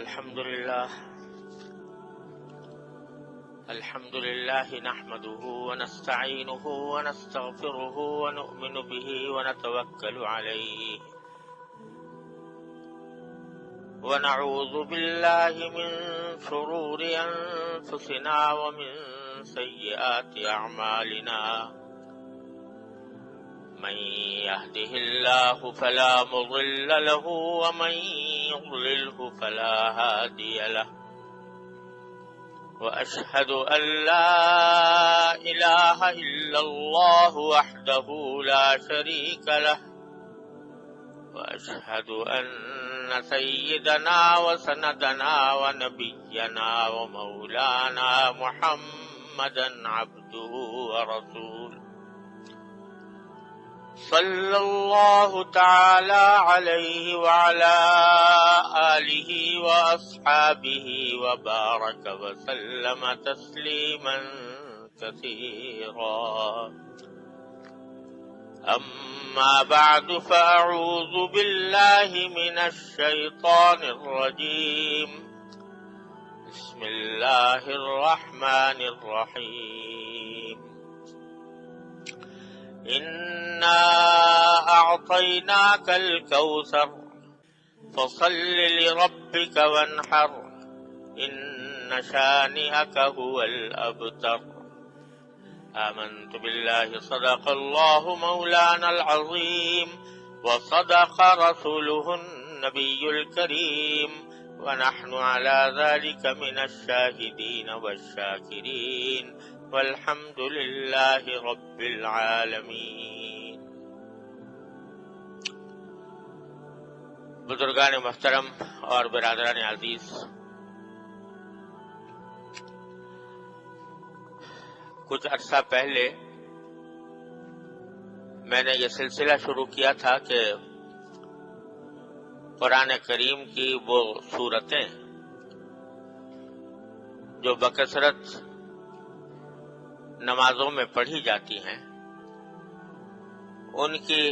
الحمد لله نحمده ونستعينه ونستغفره ونؤمن به ونتوكل عليه ونعوذ بالله من شرور أنفسنا ومن سيئات أعمالنا من يهده الله فلا مضل له ومن يضلله فلا هادي له وأشهد أن لا إله إلا الله وحده لا شريك له وأشهد أن سيدنا وسندنا ونبينا ومولانا محمدا عبده ورسوله صلى الله تعالى عليه وعلى آله وأصحابه وبارك وسلم تسليما كثيرا أما بعد فأعوذ بالله من الشيطان الرجيم بسم الله الرحمن الرحيم إنا أعطيناك الكوثر فصل لربك وانحر إن شانئك هو الأبتر آمنت بالله صدق الله مولانا العظيم وصدق رسوله النبي الكريم ونحن على ذلك من الشاهدين والشاكرين والحمد لله رب العالمين۔ بزرگان محترم اور برادران عزیز، کچھ عرصہ پہلے میں نے یہ سلسلہ شروع کیا تھا کہ قرآن کریم کی وہ سورتیں جو بکثرت نمازوں میں پڑھی جاتی ہیں ان کی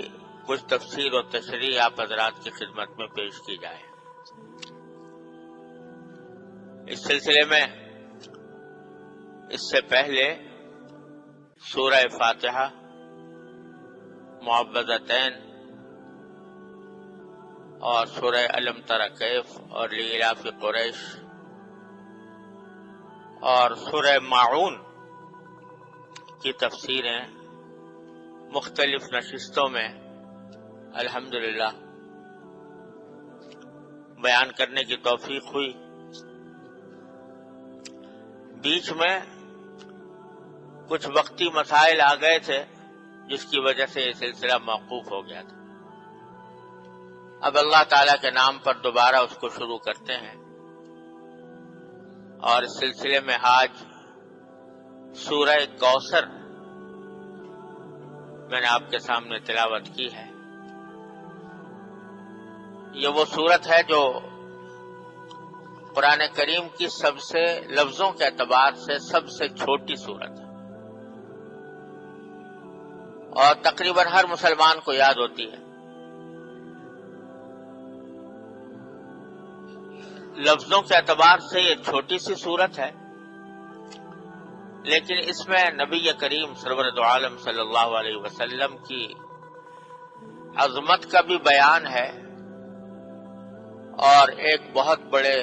کچھ تفسیر و تشریح آپ حضرات کی خدمت میں پیش کی جائے۔ اس سلسلے میں اس سے پہلے سورہ فاتحہ، معوذتین اور سورہ الم تر کیف اور لإلاف قریش اور سورہ ماعون کی تفسیریں مختلف نشستوں میں الحمدللہ بیان کرنے کی توفیق ہوئی۔ بیچ میں کچھ وقتی مسائل آ گئے تھے جس کی وجہ سے یہ سلسلہ موقوف ہو گیا تھا۔ اب اللہ تعالیٰ کے نام پر دوبارہ اس کو شروع کرتے ہیں، اور اس سلسلے میں آج سورہ کوثر میں نے آپ کے سامنے تلاوت کی ہے۔ یہ وہ سورت ہے جو قرآن کریم کی سب سے لفظوں کے اعتبار سے سب سے چھوٹی سورت ہے، اور تقریباً ہر مسلمان کو یاد ہوتی ہے۔ لفظوں کے اعتبار سے یہ چھوٹی سی سورت ہے، لیکن اس میں نبی کریم سرور دو عالم صلی اللہ علیہ وسلم کی عظمت کا بھی بیان ہے، اور ایک بہت بڑے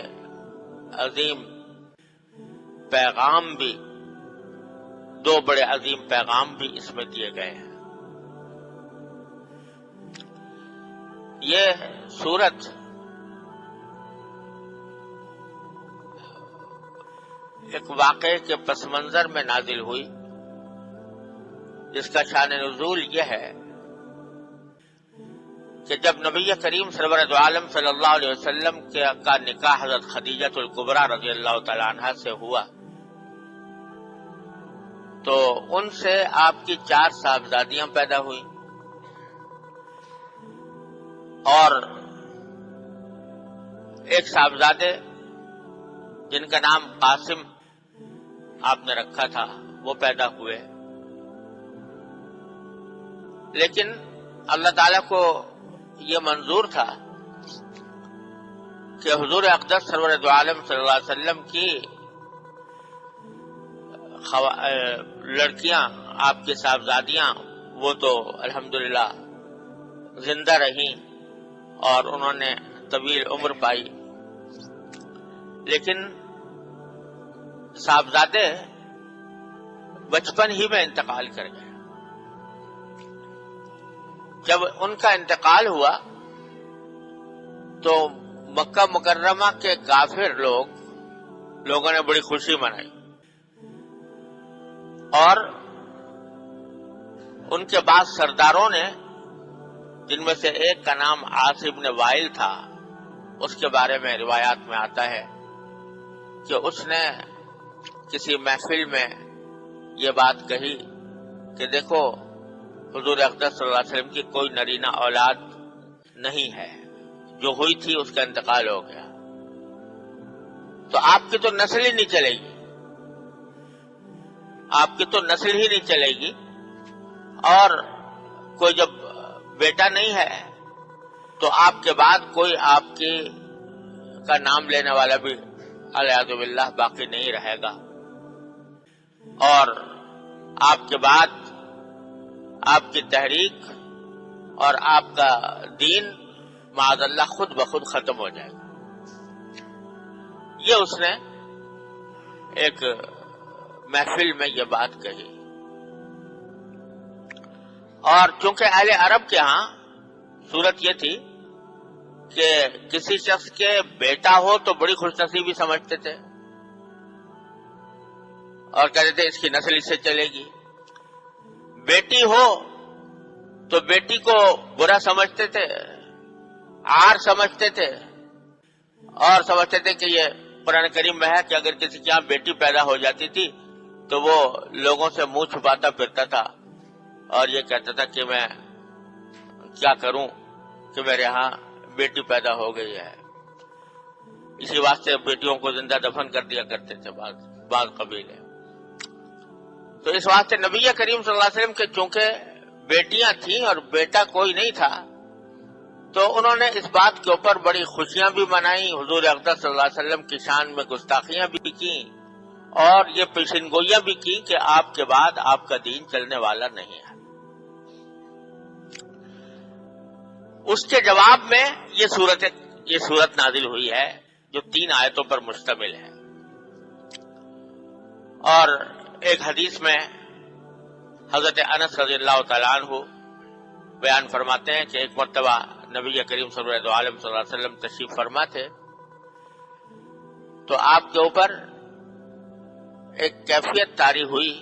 عظیم پیغام بھی، دو بڑے عظیم پیغام بھی اس میں دیے گئے ہیں۔ یہ سورت ایک واقعے کے پس منظر میں نازل ہوئی، جس کا شان نزول یہ ہے کہ جب نبی کریم سرور دو عالم صلی اللہ علیہ وسلم کا نکاح حضرت خدیجہ الکبریٰ رضی اللہ تعالی عنہا سے ہوا تو ان سے آپ کی 4 صاحبزادیاں پیدا ہوئیں، اور ایک صاحبزادے جن کا نام قاسم آپ نے رکھا تھا وہ پیدا ہوئے، لیکن اللہ تعالیٰ کو یہ منظور تھا کہ حضور اقدس سرور دو عالم صلی اللہ علیہ وسلم کی لڑکیاں، آپ کی صاحبزادیاں، وہ تو الحمدللہ زندہ رہیں اور انہوں نے طویل عمر پائی، لیکن صاحبزادے بچپن ہی میں انتقال کر گئے۔ جب ان کا انتقال ہوا تو مکہ مکرمہ کے کافر لوگوں نے بڑی خوشی منائی، اور ان کے بعد سرداروں نے، جن میں سے ایک کا نام عاص بن وائل تھا، اس کے بارے میں روایات میں آتا ہے کہ اس نے کسی محفل میں یہ بات کہی کہ دیکھو حضور اقدس صلی اللہ علیہ وسلم کی کوئی نرینہ اولاد نہیں ہے، جو ہوئی تھی اس کا انتقال ہو گیا، تو آپ کی تو نسل ہی نہیں چلے گی، آپ کی تو نسل ہی نہیں چلے گی، اور کوئی جب بیٹا نہیں ہے تو آپ کے بعد کوئی آپ کی کا نام لینے والا بھی الیاذ باللہ باقی نہیں رہے گا، اور آپ کے بعد آپ کی تحریک اور آپ کا دین معاذ اللہ خود بخود ختم ہو جائے گا۔ یہ اس نے ایک محفل میں یہ بات کہی، اور چونکہ اہل عرب کے ہاں صورت یہ تھی کہ کسی شخص کے بیٹا ہو تو بڑی خوش نصیبی سمجھتے تھے اور کہتے تھے اس کی نسل اس سے چلے گی، بیٹی ہو تو بیٹی کو برا سمجھتے تھے، عار سمجھتے تھے، اور سمجھتے تھے کہ یہ قرآن کریم میں ہے کہ اگر کسی کے یہاں بیٹی پیدا ہو جاتی تھی تو وہ لوگوں سے منہ چھپاتا پھرتا تھا اور یہ کہتا تھا کہ میں کیا کروں کہ میرے ہاں بیٹی پیدا ہو گئی ہے، اسی واسطے بیٹیوں کو زندہ دفن کر دیا کرتے تھے بعض قبیلے۔ تو اس واسطے نبی کریم صلی اللہ علیہ وسلم کے چونکہ بیٹیاں تھیں اور بیٹا کوئی نہیں تھا، تو انہوں نے اس بات کے اوپر بڑی خوشیاں بھی منائیں، حضور اقدس صلی اللہ علیہ وسلم کی شان میں گستاخیاں بھی کی اور یہ پیشن گوئیاں بھی کی کہ آپ کے بعد آپ کا دین چلنے والا نہیں ہے۔ اس کے جواب میں یہ صورت نازل ہوئی ہے جو 3 آیتوں پر مشتمل ہے، اور ایک حدیث میں حضرت انس رضی اللہ تعالیٰ عنہ بیان فرماتے ہیں کہ ایک مرتبہ نبی کریم صلی اللہ علیہ وسلم تشریف فرما تھے، تو آپ کے اوپر ایک کیفیت طاری ہوئی،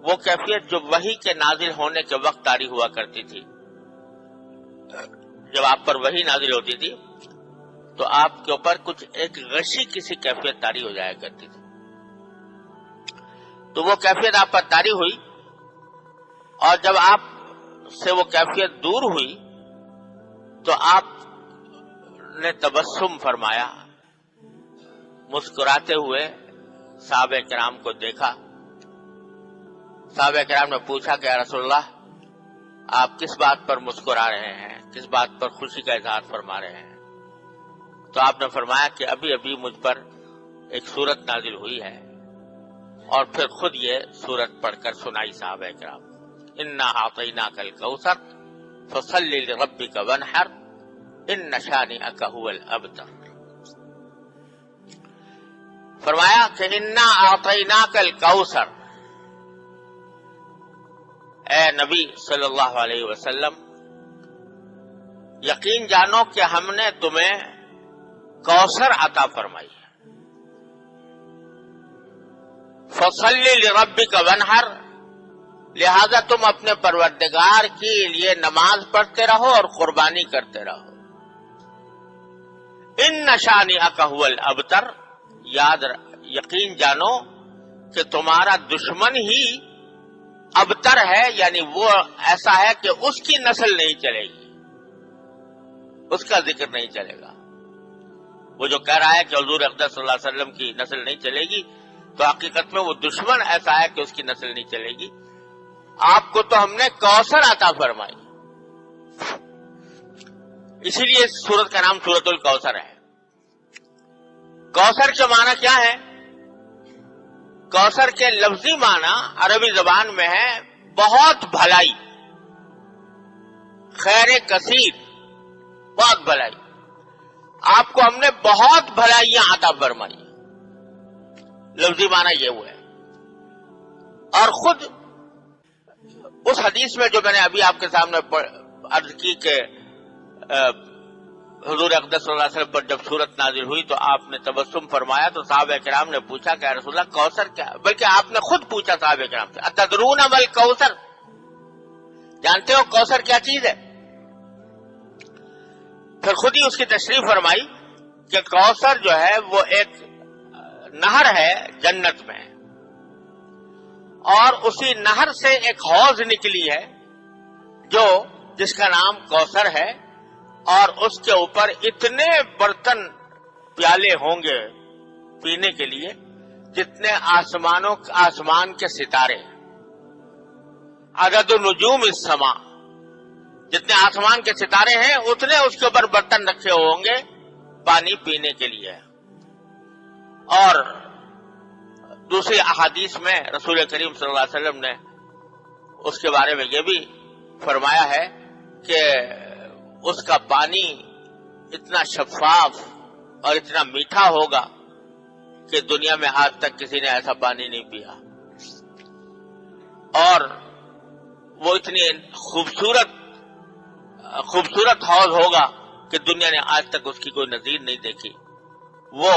وہ کیفیت جو وحی کے نازل ہونے کے وقت طاری ہوا کرتی تھی۔ جب آپ پر وحی نازل ہوتی تھی تو آپ کے اوپر کچھ ایک غشی کسی کیفیت طاری ہو جایا کرتی تھی، تو وہ کیفیت آپ پر طاری ہوئی، اور جب آپ سے وہ کیفیت دور ہوئی تو آپ نے تبسم فرمایا، مسکراتے ہوئے صحابہ کرام کو دیکھا۔ صحابہ کرام نے پوچھا کہ یا رسول اللہ آپ کس بات پر مسکرا رہے ہیں، کس بات پر خوشی کا اظہار فرما رہے ہیں؟ تو آپ نے فرمایا کہ ابھی ابھی مجھ پر ایک سورت نازل ہوئی ہے، اور پھر خود یہ سورت پڑھ کر سنائی صحابہ کرام، انا اعطیناک الکوثر فصل لربک وانحر ان شانئک هو الابتر۔ فرمایا کہ انا اعطیناک الکوثر، اے نبی صلی اللہ علیہ وسلم یقین جانو کہ ہم نے تمہیں کوثر عطا فرمائی ہے۔ فصل لربک وانحر، لہذا تم اپنے پروردگار کے لیے نماز پڑھتے رہو اور قربانی کرتے رہو۔ ان شانئک هو الابتر، یقین جانو کہ تمہارا دشمن ہی ابتر ہے، یعنی وہ ایسا ہے کہ اس کی نسل نہیں چلے گی، اس کا ذکر نہیں چلے گا۔ وہ جو کہہ رہا ہے کہ حضور اقدس صلی اللہ علیہ وسلم کی نسل نہیں چلے گی، تو حقیقت میں وہ دشمن ایسا ہے کہ اس کی نسل نہیں چلے گی۔ آپ کو تو ہم نے کوثر عطا فرمائی، اسی لیے اس سورت کا نام سورت الکوثر ہے۔ کوثر کے معنی کیا ہے؟ کوثر کے لفظی معنی عربی زبان میں ہے بہت بھلائی، خیر کثیر، بہت بھلائی. آپ کو ہم نے بہت بھلائیاں عطا فرمائی، لفظی معنی یہ ہوا ہے. اور خود اس حدیث میں جو میں نے ابھی آپ کے سامنے عرض کی کہ حضور اقدس صلی اللہ علیہ وسلم پر جب سورت نازل ہوئی تو آپ نے تبسم فرمایا تو صحابہ کرام نے پوچھا کہ رسول اللہ کوثر کیا؟ بلکہ آپ نے خود پوچھا صحابہ کرام سے، اتدرون مل کوثر، جانتے ہو کوثر کیا چیز ہے؟ پھر خود ہی اس کی تشریح فرمائی کہ کوثر جو ہے وہ ایک نہر ہے جنت میں، اور اسی نہر سے ایک حوض نکلی ہے جس کا نام کوثر ہے، اور اس کے اوپر اتنے برتن پیالے ہوں گے پینے کے لیے جتنے آسمان کے ستارے، عدد نجوم السماء، جتنے آسمان کے ستارے ہیں اتنے اس کے اوپر برتن رکھے ہوں گے پانی پینے کے لیے. اور دوسری احادیث میں رسول کریم صلی اللہ علیہ وسلم نے اس کے بارے میں یہ بھی فرمایا ہے کہ اس کا پانی اتنا شفاف اور اتنا میٹھا ہوگا کہ دنیا میں آج تک کسی نے ایسا پانی نہیں پیا، اور وہ اتنی خوبصورت حوض ہوگا کہ دنیا نے آج تک اس کی کوئی نظیر نہیں دیکھی. وہ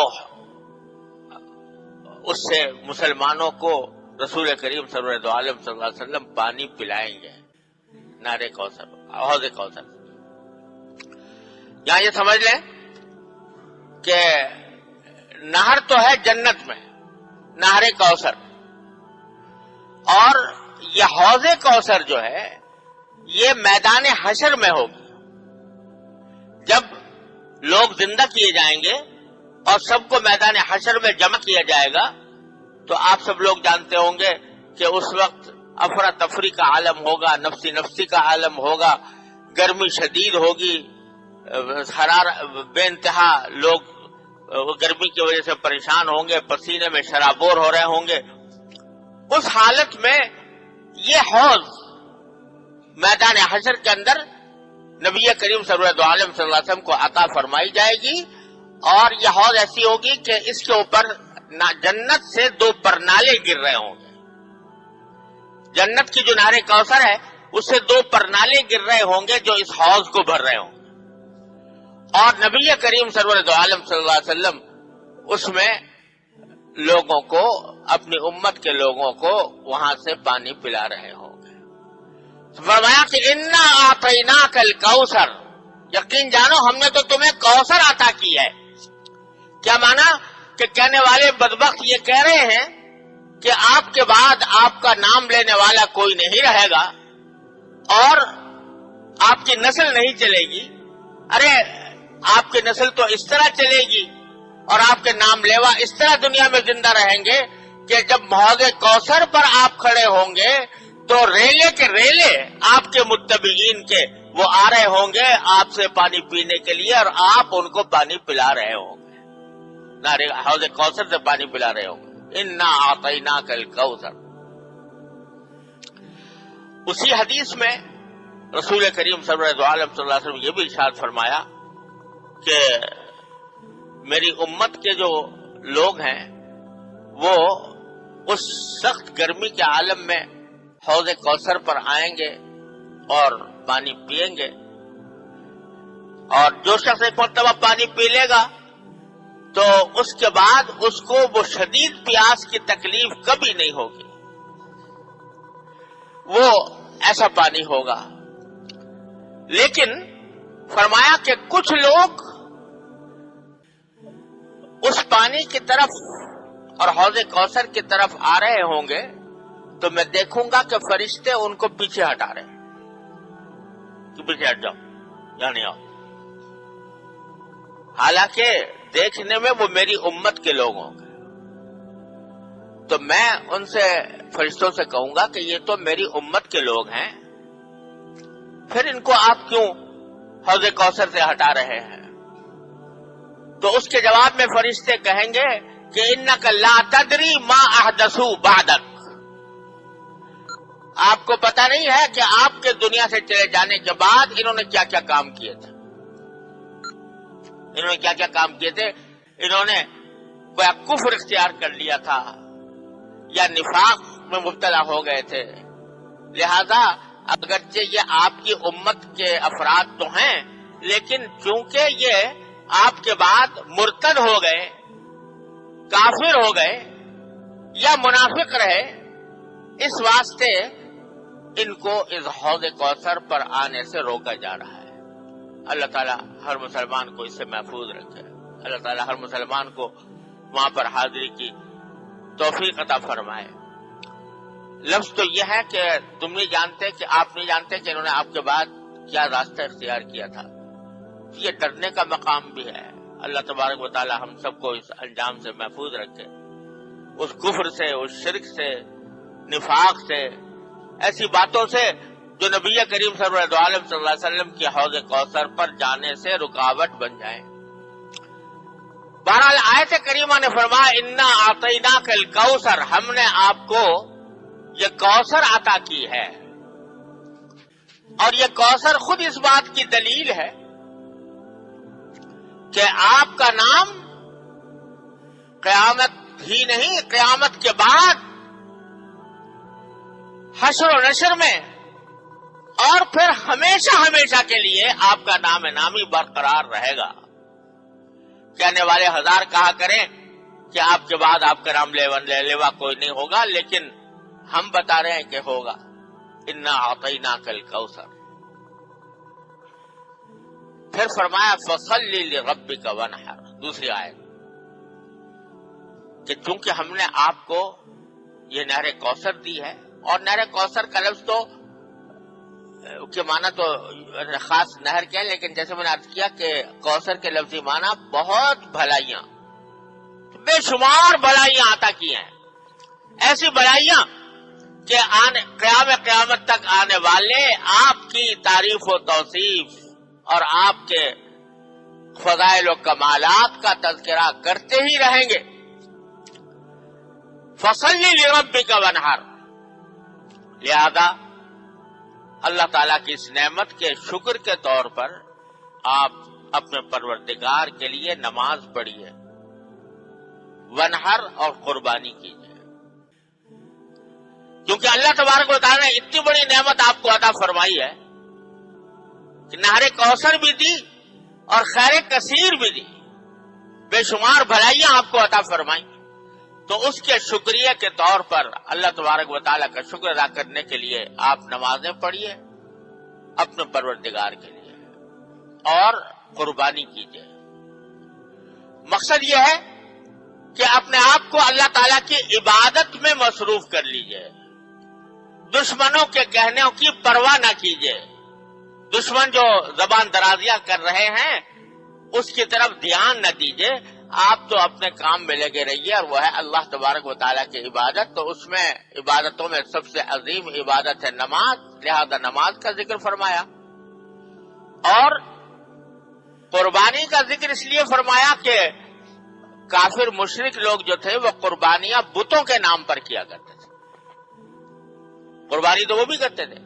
اس سے مسلمانوں کو رسول کریم صلی اللہ علیہ وسلم پانی پلائیں گے، نہر کوثر، حوض کوثر. یہاں یہ سمجھ لیں کہ نہر تو ہے جنت میں، نہر کوثر، اور یہ حوض کوثر جو ہے یہ میدان حشر میں ہوگی. جب لوگ زندہ کیے جائیں گے اور سب کو میدان حشر میں جمع کیا جائے گا تو آپ سب لوگ جانتے ہوں گے کہ اس وقت افراتفری کا عالم ہوگا، نفسی نفسی کا عالم ہوگا، گرمی شدید ہوگی، بے انتہا لوگ گرمی کی وجہ سے پریشان ہوں گے، پسینے میں شرابور ہو رہے ہوں گے. اس حالت میں یہ حوض میدان حشر کے اندر نبی کریم صلی اللہ علیہ وسلم کو عطا فرمائی جائے گی، اور یہ حوض ایسی ہوگی کہ اس کے اوپر جنت سے 2 پرنالے گر رہے ہوں گے. جنت کی جو نہر کوثر ہے اس سے 2 پرنالے گر رہے ہوں گے جو اس حوض کو بھر رہے ہوں گے، اور نبی کریم صلی اللہ علیہ وسلم اس میں لوگوں کو، اپنی امت کے لوگوں کو وہاں سے پانی پلا رہے ہوں گے. فرمایا کہ انا اعطیناک الکوثر، یقین جانو ہم نے تو تمہیں کوثر عطا کی ہے. کیا مانا کہ کہنے والے بدبخت یہ کہہ رہے ہیں کہ آپ کے بعد آپ کا نام لینے والا کوئی نہیں رہے گا اور آپ کی نسل نہیں چلے گی. ارے آپ کی نسل تو اس طرح چلے گی اور آپ کے نام لیوا اس طرح دنیا میں زندہ رہیں گے کہ جب حوض کوثر پر آپ کھڑے ہوں گے تو ریلے کے ریلے آپ کے متبعین کے وہ آ رہے ہوں گے آپ سے پانی پینے کے لیے، اور آپ ان کو پانی پلا رہے ہوں گے، حوض کوثر سے پانی پلا رہے ہوں گے. انا اعطیناک الکوثر. اسی حدیث میں رسول کریم صلی اللہ علیہ وسلم یہ بھی ارشاد فرمایا کہ میری امت کے جو لوگ ہیں وہ اس سخت گرمی کے عالم میں حوض کوثر پر آئیں گے اور پانی پئیں گے، اور جو شخص ایک مرتبہ پانی پی لے گا تو اس کے بعد اس کو وہ شدید پیاس کی تکلیف کبھی نہیں ہوگی، وہ ایسا پانی ہوگا. لیکن فرمایا کہ کچھ لوگ اس پانی کی طرف اور حوض کوثر کی طرف آ رہے ہوں گے تو میں دیکھوں گا کہ فرشتے ان کو پیچھے ہٹا رہے ہیں کہ پیچھے ہٹ جاؤ، یہاں نہیں آؤ. حالانکہ دیکھنے میں وہ میری امت کے لوگ ہوں گے، تو میں ان سے فرشتوں سے کہوں گا کہ یہ تو میری امت کے لوگ ہیں، پھر ان کو آپ کیوں حوض کوثر سے ہٹا رہے ہیں؟ تو اس کے جواب میں فرشتے کہیں گے کہ انک لا تدری ما احدثوا بعدک، آپ کو پتہ نہیں ہے کہ آپ کے دنیا سے چلے جانے کے بعد انہوں نے کیا کیا کام کیے تھے. انہوں نے کیا کیا کام کیے تھے. انہوں نے کوئی کفر اختیار کر لیا تھا یا نفاق میں مبتلا ہو گئے تھے. لہذا اگرچہ یہ آپ کی امت کے افراد تو ہیں، لیکن چونکہ یہ آپ کے بعد مرتد ہو گئے، کافر ہو گئے یا منافق رہے، اس واسطے ان کو اس حوض کوثر پر آنے سے روکا جا رہا ہے. اللہ تعالیٰ ہر مسلمان کو اس سے محفوظ رکھے. اللہ تعالیٰ ہر مسلمان کو وہاں پر حاضری کی توفیق عطا فرمائے. لفظ تو یہ ہے کہ تم نہیں جانتے، کہ آپ نہیں جانتے کہ انہوں نے آپ کے بعد کیا راستہ اختیار کیا تھا. یہ ڈرنے کا مقام بھی ہے. اللہ تبارک و تعالی ہم سب کو اس انجام سے محفوظ رکھے، اس کفر سے، اس شرک سے، نفاق سے، ایسی باتوں سے جو نبی کریم صلی اللہ علیہ وسلم کی حوض کوثر پر جانے سے رکاوٹ بن جائیں. بہرحال آیت کریمہ نے فرمایا انا اعطیناک الکوثر، ہم نے آپ کو یہ کوثر عطا کی ہے. اور یہ کوثر خود اس بات کی دلیل ہے کہ آپ کا نام قیامت ہی نہیں، قیامت کے بعد حشر و نشر میں اور پھر ہمیشہ ہمیشہ کے لیے آپ کا نام نامی برقرار رہے گا. کہنے والے ہزار کہا کریں کہ آپ کے بعد آپ کا نام لیوا کوئی نہیں ہوگا، لیکن ہم بتا رہے ہیں کہ ہوگا. انا اعطیناک الکوثر. پھر فرمایا فصلی لربک وانحر، دوسری آیت، کہ چونکہ ہم نے آپ کو یہ نہر کوثر دی ہے. اور نہر کوثر کا لفظ تو کے معنی تو خاص نہر کیا ہے، لیکن جیسے میں نے عرض کیا کہ کوثر کے لفظی معنی بہت بھلائیاں، بے شمار بھلائیاں عطا کی ہیں. ایسی بھلائیاں کہ قیامت تک آنے والے آپ کی تعریف و توصیف اور آپ کے فضائل و کمالات کا تذکرہ کرتے ہی رہیں گے. فصلی لربک وانحر، لہذا اللہ تعالیٰ کی اس نعمت کے شکر کے طور پر آپ اپنے پروردگار کے لیے نماز پڑھیے، وانحر اور قربانی کیجیے. کیونکہ اللہ تبارک و تعالیٰ نے اتنی بڑی نعمت آپ کو عطا فرمائی ہے کہ نہر کوثر بھی دی اور خیر کثیر بھی دی، بے شمار بھلائیاں آپ کو عطا فرمائی. تو اس کے شکریہ کے طور پر اللہ تبارک و تعالیٰ کا شکر ادا کرنے کے لیے آپ نمازیں پڑھیے اپنے پروردگار کے لیے اور قربانی کیجیے. مقصد یہ ہے کہ اپنے آپ کو اللہ تعالیٰ کی عبادت میں مصروف کر لیجیے. دشمنوں کے کہنوں کی پرواہ نہ کیجیے. دشمن جو زبان درازیاں کر رہے ہیں اس کی طرف دھیان نہ دیجیے. آپ تو اپنے کام میں لگے رہیے، اور وہ ہے اللہ تبارک و تعالیٰ کی عبادت. تو اس میں عبادتوں میں سب سے عظیم عبادت ہے نماز، لہذا نماز کا ذکر فرمایا. اور قربانی کا ذکر اس لیے فرمایا کہ کافر مشرک لوگ جو تھے وہ قربانیاں بتوں کے نام پر کیا کرتے تھے. قربانی تو وہ بھی کرتے تھے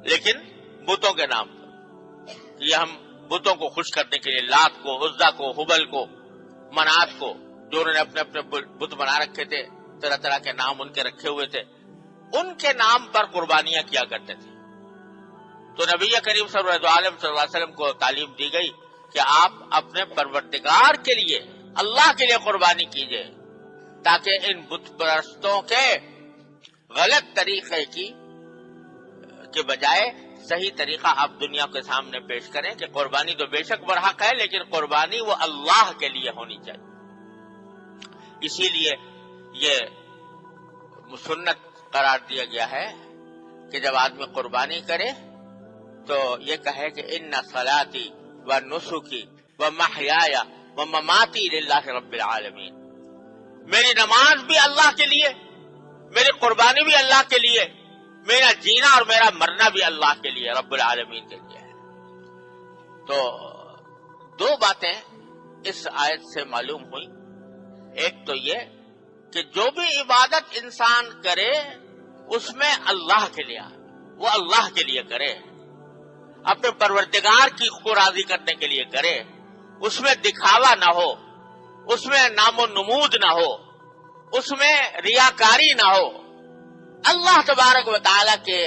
لیکن بتوں کے نام پر. یہ ہم بتوں کو خوش کرنے کے لیے لات کو، عزا کو، حبل کو، منات کو، جو انہوں نے اپنے اپنے بت بنا رکھے تھے، طرح طرح کے نام ان کے رکھے ہوئے تھے، ان کے نام پر قربانیاں کیا کرتے تھے. تو نبی کریم صلی اللہ علیہ وسلم کو تعلیم دی گئی کہ آپ اپنے پروردگار کے لیے، اللہ کے لیے قربانی کیجیے، تاکہ ان بت پرستوں کے غلط طریقے کے بجائے صحیح طریقہ آپ دنیا کے سامنے پیش کریں کہ قربانی تو بے شک برحق ہے، لیکن قربانی وہ اللہ کے لیے ہونی چاہیے. اسی لیے یہ سنت قرار دیا گیا ہے کہ جب آدمی قربانی کرے تو یہ کہے کہ ان صلاتی و نسکی و محیایا و مماتی للہ رب العالمین، میری نماز بھی اللہ کے لیے، میری قربانی بھی اللہ کے لیے، میرا جینا اور میرا مرنا بھی اللہ کے لیے، رب العالمین کے لیے ہے. تو دو باتیں اس آیت سے معلوم ہوئی، ایک تو یہ کہ جو بھی عبادت انسان کرے اس میں اللہ کے لیے، وہ اللہ کے لیے کرے، اپنے پروردگار کی کو راضی کرنے کے لیے کرے، اس میں دکھاوا نہ ہو، اس میں نام و نمود نہ ہو، اس میں ریاکاری نہ ہو، اللہ تبارک و تعالی کے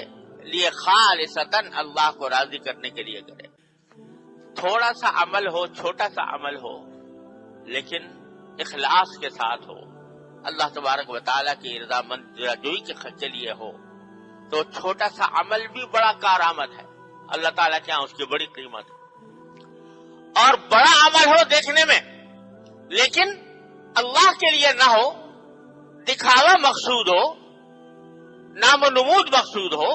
لیے خالصتاً اللہ کو راضی کرنے کے لیے کرے۔ تھوڑا سا عمل ہو، چھوٹا سا عمل ہو، لیکن اخلاص کے ساتھ ہو، اللہ تبارک و تعالیٰ کی رضامند جوئی کے لیے ہو، تو چھوٹا سا عمل بھی بڑا کارآمد ہے، اللہ تعالیٰ کے ہاں اس کی بڑی قیمت ہے۔ اور بڑا عمل ہو دیکھنے میں، لیکن اللہ کے لیے نہ ہو، دکھاوا مقصود ہو، نام و نمود مقصود ہو،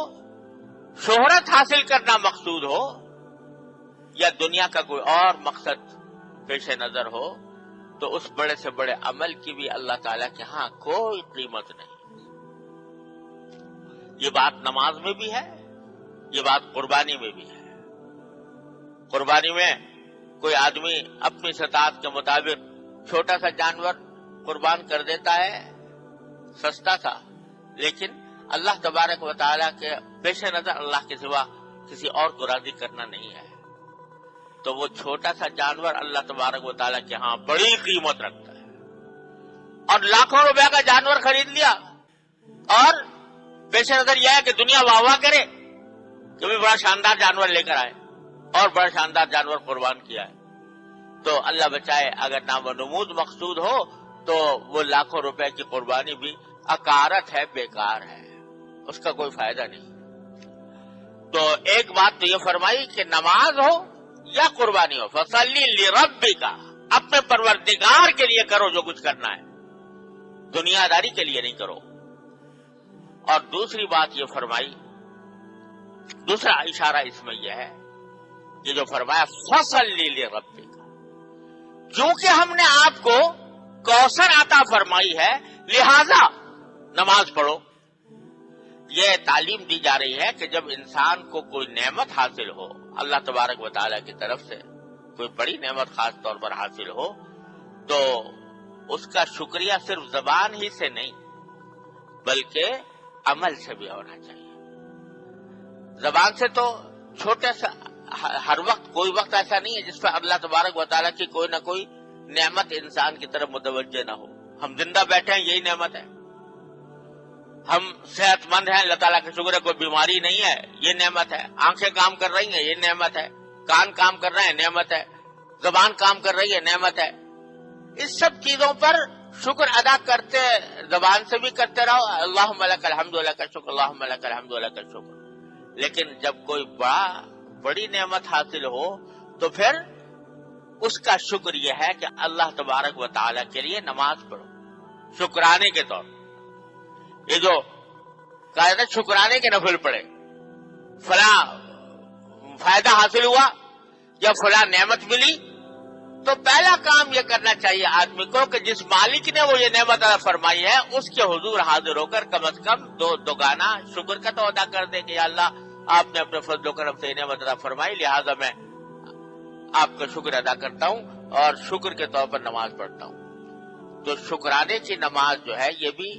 شہرت حاصل کرنا مقصود ہو، یا دنیا کا کوئی اور مقصد پیش نظر ہو، تو اس بڑے سے بڑے عمل کی بھی اللہ تعالیٰ کے ہاں کوئی قیمت نہیں۔ یہ بات نماز میں بھی ہے، یہ بات قربانی میں بھی ہے۔ قربانی میں کوئی آدمی اپنی استطاعت کے مطابق چھوٹا سا جانور قربان کر دیتا ہے، سستا تھا، لیکن اللہ تبارک و تعالیٰ کے پیش نظر اللہ کے سوا کسی اور کو راضی کرنا نہیں ہے، تو وہ چھوٹا سا جانور اللہ تبارک و تعالیٰ کے ہاں بڑی قیمت رکھتا ہے۔ اور لاکھوں روپے کا جانور خرید لیا اور پیش نظر یہ ہے کہ دنیا واہ واہ کرے کہ بھی بڑا شاندار جانور لے کر آئے اور بڑا شاندار جانور قربان کیا ہے، تو اللہ بچائے اگر نام و نمود مقصود ہو تو وہ لاکھوں روپے کی قربانی بھی اکارت ہے، بیکار ہے، اس کا کوئی فائدہ نہیں۔ تو ایک بات تو یہ فرمائی کہ نماز ہو یا قربانی ہو، فصلی لربک، اپنے پروردگار کے لیے کرو جو کچھ کرنا ہے، دنیا داری کے لیے نہیں کرو۔ اور دوسری بات یہ فرمائی، دوسرا اشارہ اس میں یہ ہے کہ جو فرمایا فصلی لربک، کیونکہ ہم نے آپ کو کوثر عطا فرمائی ہے لہذا نماز پڑھو۔ یہ تعلیم دی جا رہی ہے کہ جب انسان کو کوئی نعمت حاصل ہو اللہ تبارک و تعالیٰ کی طرف سے، کوئی بڑی نعمت خاص طور پر حاصل ہو، تو اس کا شکریہ صرف زبان ہی سے نہیں بلکہ عمل سے بھی ہونا چاہیے۔ زبان سے تو چھوٹے سا، ہر وقت کوئی وقت ایسا نہیں ہے جس پر اللہ تبارک و تعالیٰ کی کوئی نہ کوئی نعمت انسان کی طرف متوجہ نہ ہو۔ ہم زندہ بیٹھے ہیں، یہی نعمت ہے۔ ہم صحت مند ہیں، اللہ تعالیٰ کا شکر ہے، کوئی بیماری نہیں ہے، یہ نعمت ہے۔ آنکھیں کام کر رہی ہیں، یہ نعمت ہے۔ کان کام کر رہے ہیں، نعمت ہے۔ زبان کام کر رہی ہے، نعمت ہے۔ اس سب چیزوں پر شکر ادا کرتے، زبان سے بھی کرتے رہو، اللہم لک الحمد ولک الشکر، اللہم لک الحمد ولک الشکر۔ لیکن جب کوئی بڑی نعمت حاصل ہو تو پھر اس کا شکر یہ ہے کہ اللہ تبارک و تعالیٰ کے لیے نماز پڑھو، شکرانے کے طور پر۔ یہ جو کہا تھا شکرانے کے نفل پڑے، فلاں فائدہ حاصل ہوا یا فلاں نعمت ملی، تو پہلا کام یہ کرنا چاہیے آدمی کو کہ جس مالک نے وہ یہ نعمت ادا فرمائی ہے اس کے حضور حاضر ہو کر کم از کم دوگانا شکر کا تو ادا کر دے کہ یا اللہ آپ نے اپنے فضل و کرم سے یہ نعمت ادا فرمائی، لہذا میں آپ کا شکر ادا کرتا ہوں اور شکر کے طور پر نماز پڑھتا ہوں۔ تو شکرانے کی نماز جو ہے یہ بھی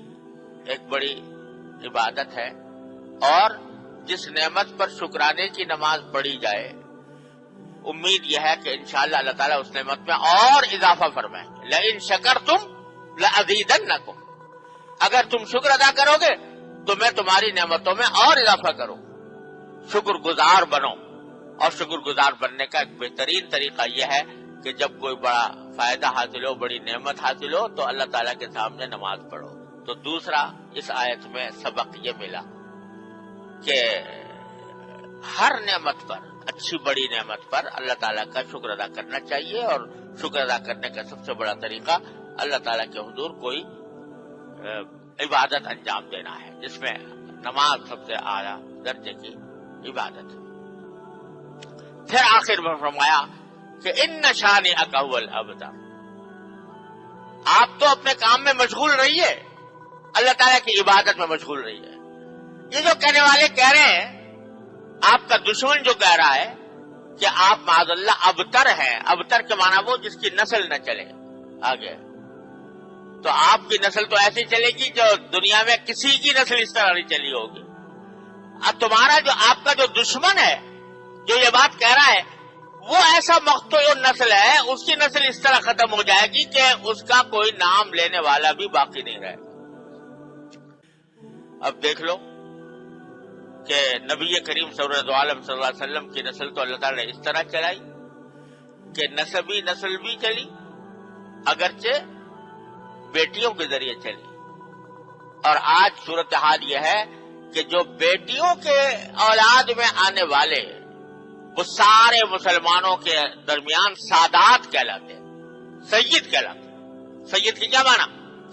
ایک بڑی عبادت ہے، اور جس نعمت پر شکرانے کی نماز پڑھی جائے امید یہ ہے کہ انشاءاللہ اللہ تعالیٰ اس نعمت میں اور اضافہ فرمائیں گے۔ لئن شکرتم لأزیدنکم، اگر تم شکر ادا کرو گے تو میں تمہاری نعمتوں میں اور اضافہ کروں۔ شکر گزار بنو، اور شکر گزار بننے کا ایک بہترین طریقہ یہ ہے کہ جب کوئی بڑا فائدہ حاصل ہو، بڑی نعمت حاصل ہو، تو اللہ تعالیٰ کے سامنے نماز پڑھو۔ تو دوسرا اس آیت میں سبق یہ ملا کہ ہر نعمت پر، اچھی بڑی نعمت پر اللہ تعالیٰ کا شکر ادا کرنا چاہیے، اور شکر ادا کرنے کا سب سے بڑا طریقہ اللہ تعالیٰ کے حضور کوئی عبادت انجام دینا ہے، جس میں نماز سب سے اعلیٰ درجے کی عبادت ہے۔ پھر آخر میں فرمایا کہ ان شانئک هو الابتر، آپ تو اپنے کام میں مشغول رہیے، اللہ تعالیٰ کی عبادت میں مشغول رہیے۔ یہ جو کہنے والے کہہ رہے ہیں، آپ کا دشمن جو کہہ رہا ہے کہ آپ معاذ اللہ ابتر ہیں. ابتر کے معنی وہ جس کی نسل نہ چلے آگے. تو آپ کی نسل تو ایسی چلے گی جو دنیا میں کسی کی نسل اس طرح نہیں چلی ہوگی. اب تمہارا جو آپ کا جو دشمن ہے جو یہ بات کہہ رہا ہے وہ ایسا مقتول نسل ہے, اس کی نسل اس طرح ختم ہو جائے گی کہ اس کا کوئی نام لینے والا بھی باقی نہیں رہے گا. اب دیکھ لو کہ نبی کریم صلی اللہ علیہ وسلم کی نسل تو اللہ تعالی نے اس طرح چلائی کہ نسبی نسل بھی چلی, اگرچہ بیٹیوں کے ذریعے چلی. اور آج صورتحال یہ ہے کہ جو بیٹیوں کے اولاد میں آنے والے وہ سارے مسلمانوں کے درمیان سادات کہلاتے ہیں, سید کہلاتے ہیں. سید کی کیا معنی؟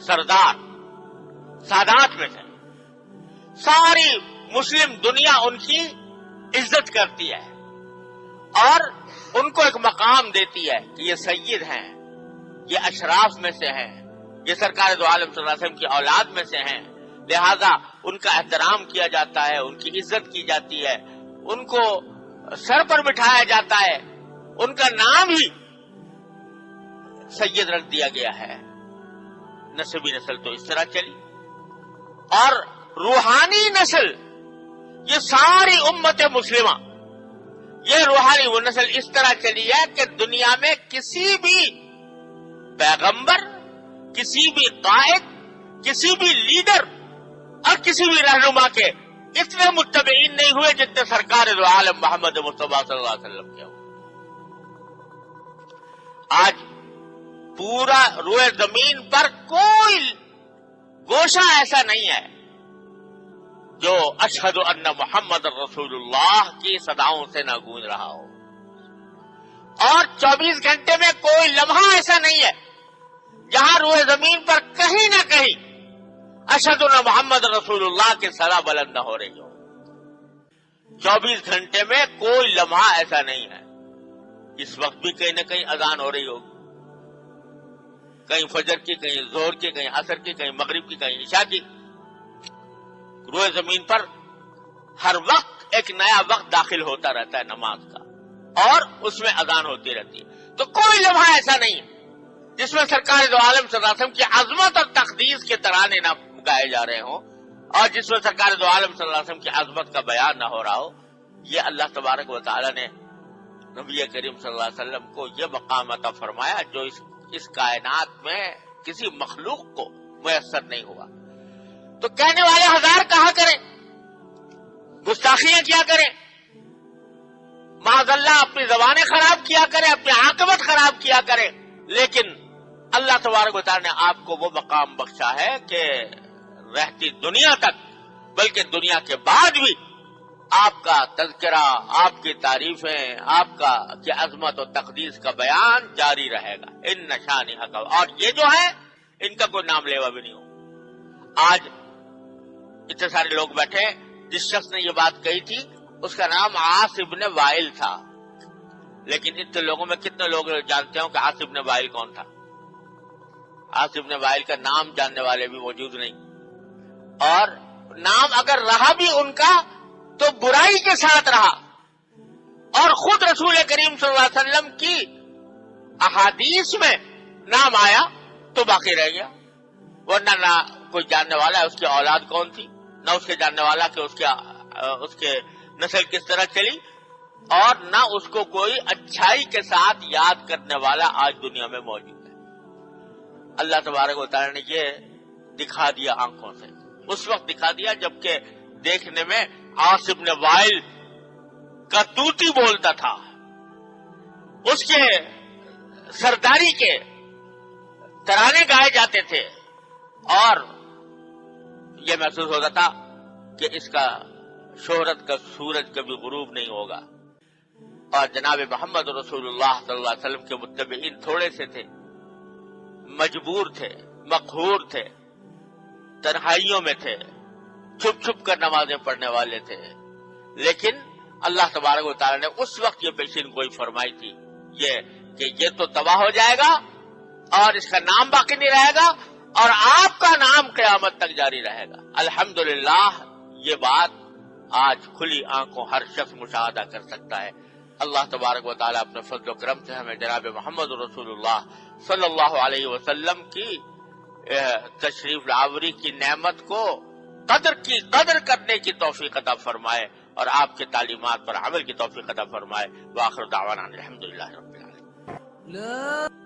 سردار. سادات میں سے ساری مسلم دنیا ان کی عزت کرتی ہے اور ان کو ایک مقام دیتی ہے کہ یہ سید ہیں, یہ اشراف میں سے ہیں, یہ سرکار دو عالم صلی اللہ علیہ وسلم کی اولاد میں سے ہیں. لہذا ان کا احترام کیا جاتا ہے, ان کی عزت کی جاتی ہے, ان کو سر پر بٹھایا جاتا ہے, ان کا نام ہی سید رکھ دیا گیا ہے. نسبی نسل تو اس طرح چلی. اور روحانی نسل یہ ساری امت مسلمہ, یہ روحانی وہ نسل اس طرح چلی ہے کہ دنیا میں کسی بھی پیغمبر, کسی بھی قائد, کسی بھی لیڈر اور کسی بھی رہنما کے اتنے متبعین نہیں ہوئے جتنے سرکار دو عالم محمد مصطفیٰ صلی اللہ علیہ وسلم کے ہوئے. آج پورا روئے زمین پر کوئی گوشہ ایسا نہیں ہے جو اشہد ان محمد رسول اللہ کی صداؤں سے نہ گونج رہا ہو. اور 24 گھنٹے میں کوئی لمحہ ایسا نہیں ہے جہاں روئے زمین پر کہیں نہ کہیں اشہد ان محمد رسول اللہ کی صدا بلند نہ ہو رہی ہو. 24 گھنٹے میں کوئی لمحہ ایسا نہیں ہے. اس وقت بھی کہیں نہ کہیں اذان ہو رہی ہوگی, کہیں فجر کی, کہیں ظہر کی, کہیں عصر کی, کہیں مغرب کی, کہیں عشاء کی. روئے زمین پر ہر وقت ایک نیا وقت داخل ہوتا رہتا ہے نماز کا اور اس میں اذان ہوتی رہتی ہے. تو کوئی لمحہ ایسا نہیں ہے جس میں سرکار دو عالم صلی اللہ علیہ وسلم کی عظمت اور تقدیس کے ترانے نہ گائے جا رہے ہوں اور جس میں سرکار دو عالم صلی اللہ علیہ وسلم کی عظمت کا بیان نہ ہو رہا ہو. یہ اللہ تبارک و تعالی نے نبی کریم صلی اللہ علیہ وسلم کو یہ مقام عطا فرمایا جو اس کائنات میں کسی مخلوق کو میسر نہیں ہوا. تو کہنے والے ہزار کہا کریں, گستاخیاں کیا کریں, معاذ اللہ اپنی زبانیں خراب کیا کریں, اپنی عاقبت خراب کیا کریں, لیکن اللہ تبارک و تعالی نے آپ کو وہ مقام بخشا ہے کہ رہتی دنیا تک بلکہ دنیا کے بعد بھی آپ کا تذکرہ, آپ کی تعریفیں, آپ کا کی عظمت و تقدیس کا بیان جاری رہے گا. ان نشانی حق, اور یہ جو ہے ان کا کوئی نام لیوا بھی نہیں ہو. آج اتنے سارے لوگ بیٹھے, جس شخص نے یہ بات کہی تھی اس کا نام عاص ابن وائل تھا, لیکن اتنے لوگوں میں کتنے لوگ جانتے ہوں کہ عاص ابن وائل کون تھا؟ عاص ابن وائل کا نام جاننے والے بھی موجود نہیں, اور نام اگر رہا بھی ان کا تو برائی کے ساتھ رہا, اور خود رسول کریم صلی اللہ علیہ وسلم کی احادیث میں نام آیا تو باقی رہ گیا, ورنہ نہ کوئی جاننے والا ہے اس کی اولاد کون تھی, نہ اس کے جاننے والا کہ اس کے نسل کس طرح چلی, اور نہ اس کو کوئی اچھائی کے ساتھ یاد کرنے والا آج دنیا میں موجود ہے. اللہ تبارک و تعالی نے یہ دکھا دیا آنکھوں سے, اس وقت دکھا دیا جبکہ دیکھنے میں عاص ابن وائل کا توتی بولتا تھا, اس کے سرداری کے ترانے گائے جاتے تھے, اور یہ محسوس ہوتا تھا کہ اس کا شہرت کا سورج کبھی غروب نہیں ہوگا. اور جناب محمد رسول اللہ صلی اللہ علیہ وسلم کے متبعین تھوڑے سے تھے, مجبور تھے, مقہور تھے, تنہائیوں میں تھے, چھپ چھپ کر نمازیں پڑھنے والے تھے, لیکن اللہ تبارک و تعالی نے اس وقت یہ پیشین گوئی فرمائی تھی یہ کہ یہ تو تباہ ہو جائے گا اور اس کا نام باقی نہیں رہے گا اور آپ کا نام قیامت تک جاری رہے گا. الحمدللہ یہ بات آج کھلی آنکھوں ہر شخص مشاہدہ کر سکتا ہے. اللہ تبارک و تعالیٰ اپنے فضل و کرم سے ہمیں جناب محمد رسول اللہ صلی اللہ علیہ وسلم کی تشریف لاوری کی نعمت کو قدر کرنے کی توفیق عطا فرمائے اور آپ کے تعلیمات پر عمل کی توفیق عطا فرمائے۔ وآخر دعوانا الحمدللہ رب العالمین۔